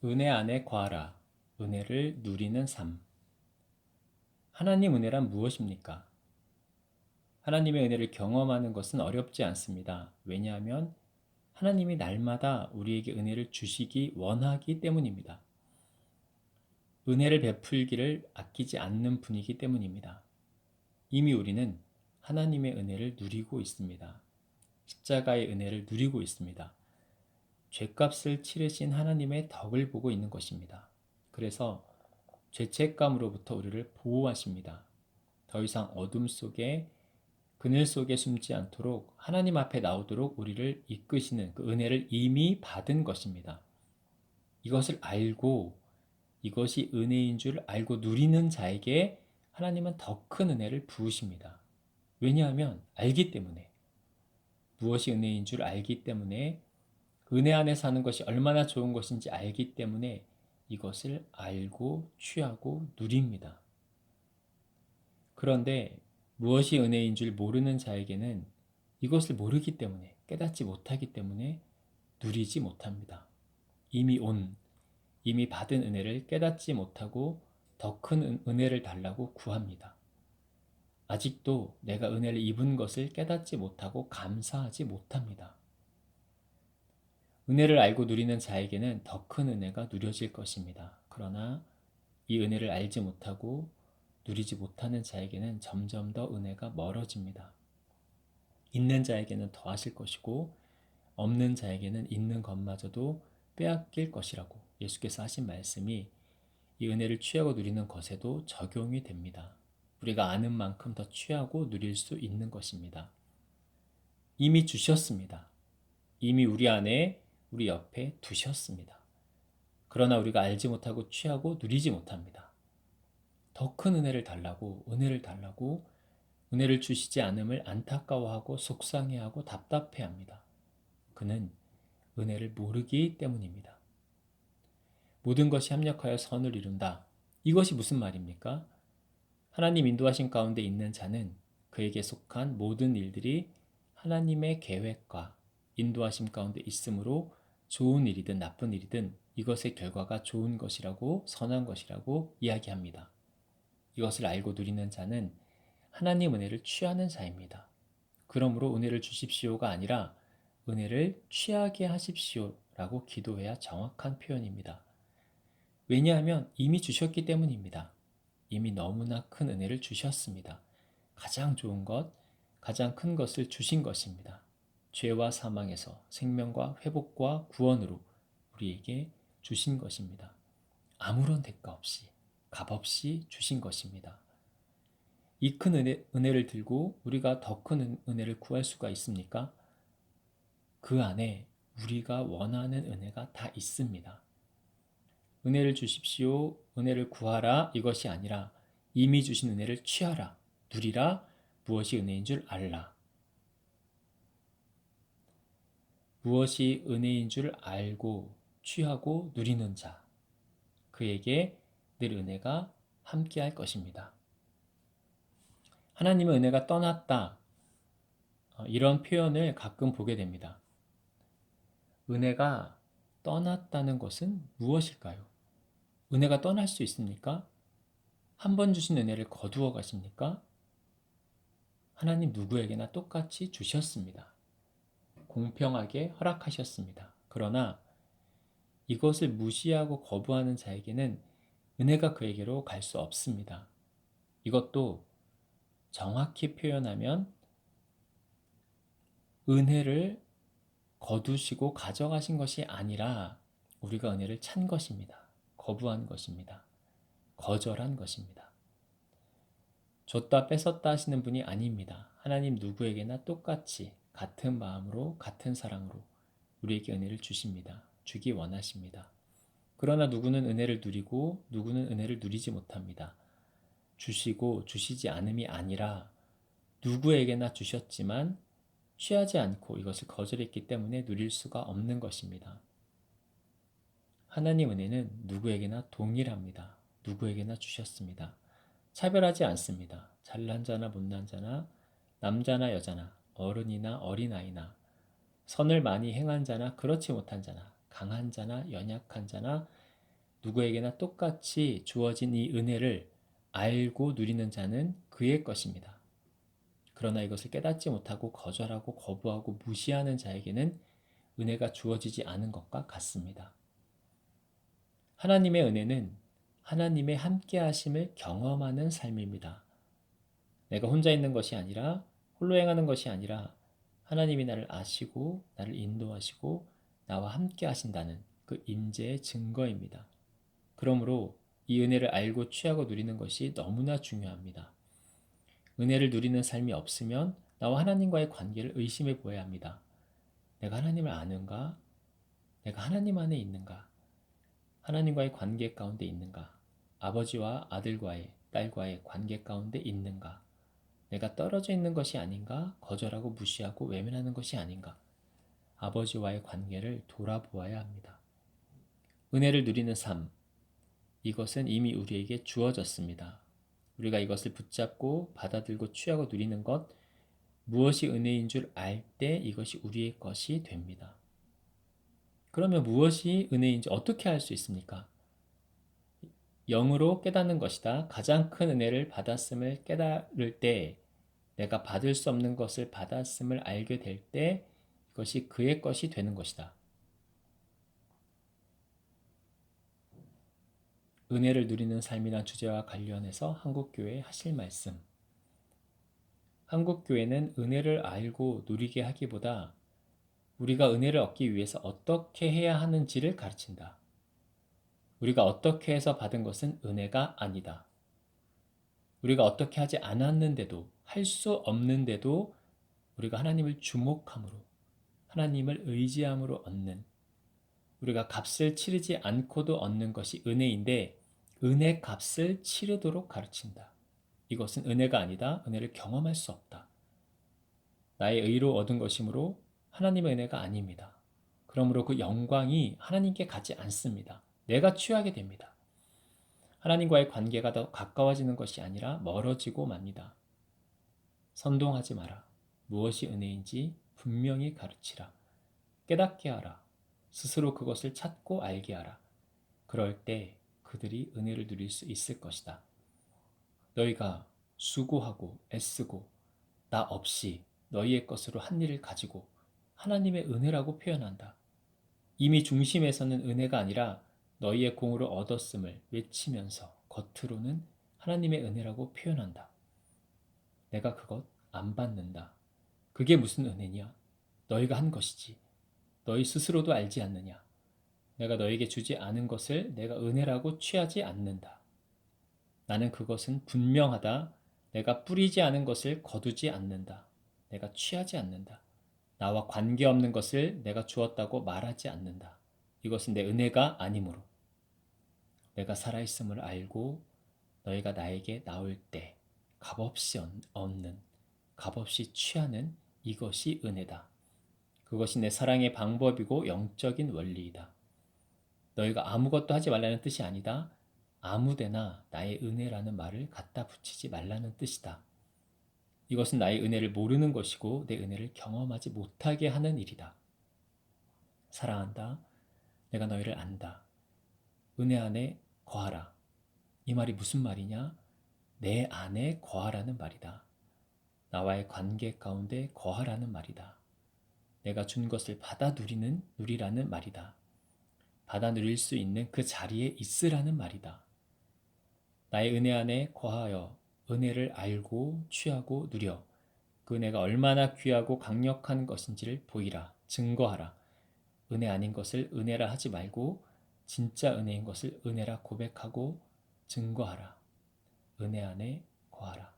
은혜 안에 거하라. 은혜를 누리는 삶. 하나님 은혜란 무엇입니까? 하나님의 은혜를 경험하는 것은 어렵지 않습니다. 왜냐하면 하나님이 날마다 우리에게 은혜를 주시기 원하기 때문입니다. 은혜를 베풀기를 아끼지 않는 분이기 때문입니다. 이미 우리는 하나님의 은혜를 누리고 있습니다. 십자가의 은혜를 누리고 있습니다. 죄값을 치르신 하나님의 덕을 보고 있는 것입니다. 그래서 죄책감으로부터 우리를 보호하십니다. 더 이상 어둠 속에 그늘 속에 숨지 않도록 하나님 앞에 나오도록 우리를 이끄시는 그 은혜를 이미 받은 것입니다. 이것을 알고 이것이 은혜인 줄 알고 누리는 자에게 하나님은 더 큰 은혜를 부으십니다. 왜냐하면 알기 때문에 무엇이 은혜인 줄 알기 때문에 은혜 안에 사는 것이 얼마나 좋은 것인지 알기 때문에 이것을 알고 취하고 누립니다. 그런데 무엇이 은혜인 줄 모르는 자에게는 이것을 모르기 때문에 깨닫지 못하기 때문에 누리지 못합니다. 이미 받은 은혜를 깨닫지 못하고 더 큰 은혜를 달라고 구합니다. 아직도 내가 은혜를 입은 것을 깨닫지 못하고 감사하지 못합니다. 은혜를 알고 누리는 자에게는 더 큰 은혜가 누려질 것입니다. 그러나 이 은혜를 알지 못하고 누리지 못하는 자에게는 점점 더 은혜가 멀어집니다. 있는 자에게는 더하실 것이고 없는 자에게는 있는 것마저도 빼앗길 것이라고 예수께서 하신 말씀이 이 은혜를 취하고 누리는 것에도 적용이 됩니다. 우리가 아는 만큼 더 취하고 누릴 수 있는 것입니다. 이미 주셨습니다. 이미 우리 안에 우리 옆에 두셨습니다. 그러나 우리가 알지 못하고 취하고 누리지 못합니다. 더 큰 은혜를 달라고 은혜를 주시지 않음을 안타까워하고 속상해하고 답답해합니다. 그는 은혜를 모르기 때문입니다. 모든 것이 합력하여 선을 이룬다. 이것이 무슨 말입니까? 하나님 인도하신 가운데 있는 자는 그에게 속한 모든 일들이 하나님의 계획과 인도하심 가운데 있으므로 좋은 일이든 나쁜 일이든 이것의 결과가 좋은 것이라고 선한 것이라고 이야기합니다. 이것을 알고 누리는 자는 하나님 은혜를 취하는 자입니다. 그러므로 은혜를 주십시오가 아니라 은혜를 취하게 하십시오라고 기도해야 정확한 표현입니다. 왜냐하면 이미 주셨기 때문입니다. 이미 너무나 큰 은혜를 주셨습니다. 가장 좋은 것, 가장 큰 것을 주신 것입니다. 죄와 사망에서 생명과 회복과 구원으로 우리에게 주신 것입니다. 아무런 대가 없이, 값 없이 주신 것입니다. 이 큰 은혜를 들고 우리가 더 큰 은혜를 구할 수가 있습니까? 그 안에 우리가 원하는 은혜가 다 있습니다. 은혜를 주십시오, 은혜를 구하라 이것이 아니라 이미 주신 은혜를 취하라, 누리라, 무엇이 은혜인 줄 알라. 무엇이 은혜인 줄 알고 취하고 누리는 자, 그에게 늘 은혜가 함께할 것입니다. 하나님의 은혜가 떠났다, 이런 표현을 가끔 보게 됩니다. 은혜가 떠났다는 것은 무엇일까요? 은혜가 떠날 수 있습니까? 한 번 주신 은혜를 거두어 가십니까? 하나님 누구에게나 똑같이 주셨습니다. 공평하게 허락하셨습니다. 그러나 이것을 무시하고 거부하는 자에게는 은혜가 그에게로 갈 수 없습니다. 이것도 정확히 표현하면 은혜를 거두시고 가져가신 것이 아니라 우리가 은혜를 찬 것입니다. 거부한 것입니다. 거절한 것입니다. 줬다 뺏었다 하시는 분이 아닙니다. 하나님 누구에게나 똑같이 같은 마음으로 같은 사랑으로 우리에게 은혜를 주십니다. 주기 원하십니다. 그러나 누구는 은혜를 누리고 누구는 은혜를 누리지 못합니다. 주시고 주시지 않음이 아니라 누구에게나 주셨지만 취하지 않고 이것을 거절했기 때문에 누릴 수가 없는 것입니다. 하나님 은혜는 누구에게나 동일합니다. 누구에게나 주셨습니다. 차별하지 않습니다. 잘난 자나 못난 자나 남자나 여자나 어른이나 어린아이나 선을 많이 행한 자나 그렇지 못한 자나 강한 자나 연약한 자나 누구에게나 똑같이 주어진 이 은혜를 알고 누리는 자는 그의 것입니다. 그러나 이것을 깨닫지 못하고 거절하고 거부하고 무시하는 자에게는 은혜가 주어지지 않은 것과 같습니다. 하나님의 은혜는 하나님의 함께하심을 경험하는 삶입니다. 내가 혼자 있는 것이 아니라 홀로 행하는 것이 아니라 하나님이 나를 아시고 나를 인도하시고 나와 함께 하신다는 그 임재의 증거입니다. 그러므로 이 은혜를 알고 취하고 누리는 것이 너무나 중요합니다. 은혜를 누리는 삶이 없으면 나와 하나님과의 관계를 의심해 보아야 합니다. 내가 하나님을 아는가? 내가 하나님 안에 있는가? 하나님과의 관계 가운데 있는가? 아버지와 아들과의, 딸과의 관계 가운데 있는가? 내가 떨어져 있는 것이 아닌가? 거절하고 무시하고 외면하는 것이 아닌가? 아버지와의 관계를 돌아보아야 합니다. 은혜를 누리는 삶, 이것은 이미 우리에게 주어졌습니다. 우리가 이것을 붙잡고 받아들고 취하고 누리는 것, 무엇이 은혜인 줄 알 때 이것이 우리의 것이 됩니다. 그러면 무엇이 은혜인지 어떻게 알 수 있습니까? 영으로 깨닫는 것이다. 가장 큰 은혜를 받았음을 깨달을 때, 내가 받을 수 없는 것을 받았음을 알게 될 때, 이것이 그의 것이 되는 것이다. 은혜를 누리는 삶이란 주제와 관련해서 한국교회 하실 말씀. 한국교회는 은혜를 알고 누리게 하기보다 우리가 은혜를 얻기 위해서 어떻게 해야 하는지를 가르친다. 우리가 어떻게 해서 받은 것은 은혜가 아니다. 우리가 어떻게 하지 않았는데도, 할 수 없는데도 우리가 하나님을 주목함으로, 하나님을 의지함으로 얻는, 우리가 값을 치르지 않고도 얻는 것이 은혜인데 은혜 값을 치르도록 가르친다. 이것은 은혜가 아니다. 은혜를 경험할 수 없다. 나의 의로 얻은 것이므로 하나님의 은혜가 아닙니다. 그러므로 그 영광이 하나님께 가지 않습니다. 내가 취하게 됩니다. 하나님과의 관계가 더 가까워지는 것이 아니라 멀어지고 맙니다. 선동하지 마라. 무엇이 은혜인지 분명히 가르치라. 깨닫게 하라. 스스로 그것을 찾고 알게 하라. 그럴 때 그들이 은혜를 누릴 수 있을 것이다. 너희가 수고하고 애쓰고 나 없이 너희의 것으로 한 일을 가지고 하나님의 은혜라고 표현한다. 이미 중심에서는 은혜가 아니라 너희의 공으로 얻었음을 외치면서 겉으로는 하나님의 은혜라고 표현한다. 내가 그것 안 받는다. 그게 무슨 은혜냐? 너희가 한 것이지. 너희 스스로도 알지 않느냐? 내가 너에게 주지 않은 것을 내가 은혜라고 취하지 않는다. 나는 그것은 분명하다. 내가 뿌리지 않은 것을 거두지 않는다. 내가 취하지 않는다. 나와 관계없는 것을 내가 주었다고 말하지 않는다. 이것은 내 은혜가 아니므로 내가 살아있음을 알고 너희가 나에게 나올 때 값없이 얻는, 값없이 취하는 이것이 은혜다. 그것이 내 사랑의 방법이고 영적인 원리이다. 너희가 아무것도 하지 말라는 뜻이 아니다. 아무데나 나의 은혜라는 말을 갖다 붙이지 말라는 뜻이다. 이것은 나의 은혜를 모르는 것이고 내 은혜를 경험하지 못하게 하는 일이다. 사랑한다. 내가 너희를 안다. 은혜 안에 거하라. 이 말이 무슨 말이냐? 내 안에 거하라는 말이다. 나와의 관계 가운데 거하라는 말이다. 내가 준 것을 받아 누리라는 말이다. 받아 누릴 수 있는 그 자리에 있으라는 말이다. 나의 은혜 안에 거하여 은혜를 알고 취하고 누려 그 은혜가 얼마나 귀하고 강력한 것인지를 보이라, 증거하라. 은혜 아닌 것을 은혜라 하지 말고 진짜 은혜인 것을 은혜라 고백하고 증거하라. 은혜 안에 거하라.